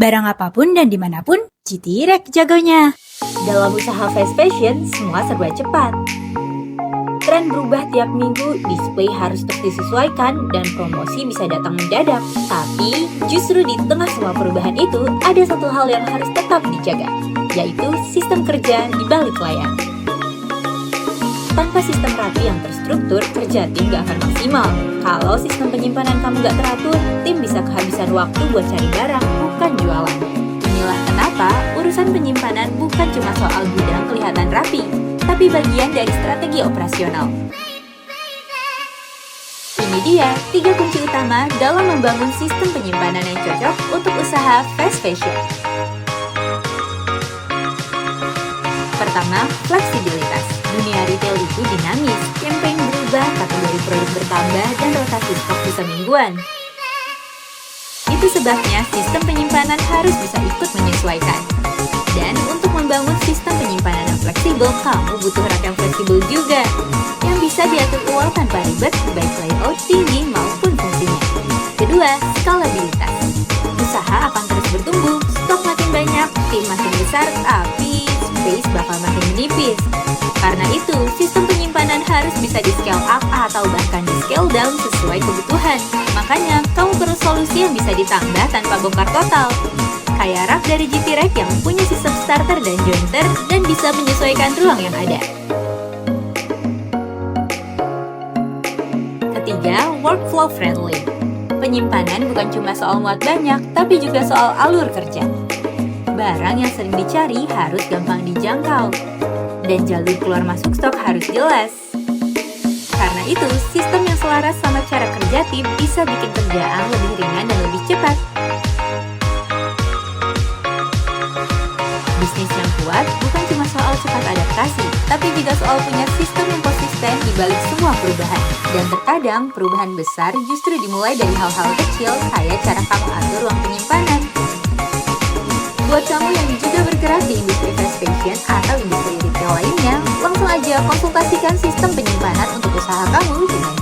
Barang apapun dan dimanapun, Citirek jagonya. Dalam usaha fast fashion, semua serba cepat. Tren berubah tiap minggu, display harus terus disesuaikan, dan promosi bisa datang mendadak. Tapi, justru di tengah semua perubahan itu, ada satu hal yang harus tetap dijaga, yaitu sistem kerja di balik layar. Tanpa sistem rapi yang terstruktur, kerja tim gak akan maksimal. Kalau sistem penyimpanan kamu gak teratur, tim bisa kehabisan waktu buat cari barang, bukan jualan. Inilah kenapa urusan penyimpanan bukan cuma soal gudang kelihatan rapi, tapi bagian dari strategi operasional. Ini dia 3 kunci utama dalam membangun sistem penyimpanan yang cocok untuk usaha fast fashion. Pertama, fleksibilitas. Dunia retail itu dinamis, campaign berubah, kategori produk bertambah, dan rotasi stok bisa mingguan. Itu sebabnya sistem penyimpanan harus bisa ikut menyesuaikan. Dan untuk membangun sistem penyimpanan yang fleksibel, kamu butuh rak yang fleksibel juga, yang bisa diatur ulang tanpa ribet, baik layout, tinggi, maupun fungsinya. Kedua, skalabilitas. Usaha akan terus bertumbuh, stok makin banyak, tim makin besar, tapi space bakal makin menipis. Karena itu, sistem penyimpanan harus bisa di-scale up atau bahkan di-scale down sesuai kebutuhan. Makanya, kamu perlu solusi yang bisa ditambah tanpa bongkar total. Kayak rak dari Citirek yang punya sistem starter dan jointer dan bisa menyesuaikan ruang yang ada. Ketiga, workflow friendly. Penyimpanan bukan cuma soal muat banyak, tapi juga soal alur kerja. Barang yang sering dicari harus gampang dijangkau, dan jalur keluar masuk stok harus jelas. Karena itu, sistem yang selaras sama cara kerja tim bisa bikin kerjaan lebih ringan dan lebih cepat. Bisnis yang kuat bukan cuma soal cepat adaptasi, tapi juga soal punya sistem yang konsisten di balik semua perubahan. Dan terkadang, perubahan besar justru dimulai dari hal-hal kecil kayak cara kamu atur ruang penyimpanan. Buat kamu yang juga bergerak di industri fast fashion atau industri retail lainnya, langsung aja konsultasikan sistem penyimpanan untuk usaha kamu dengan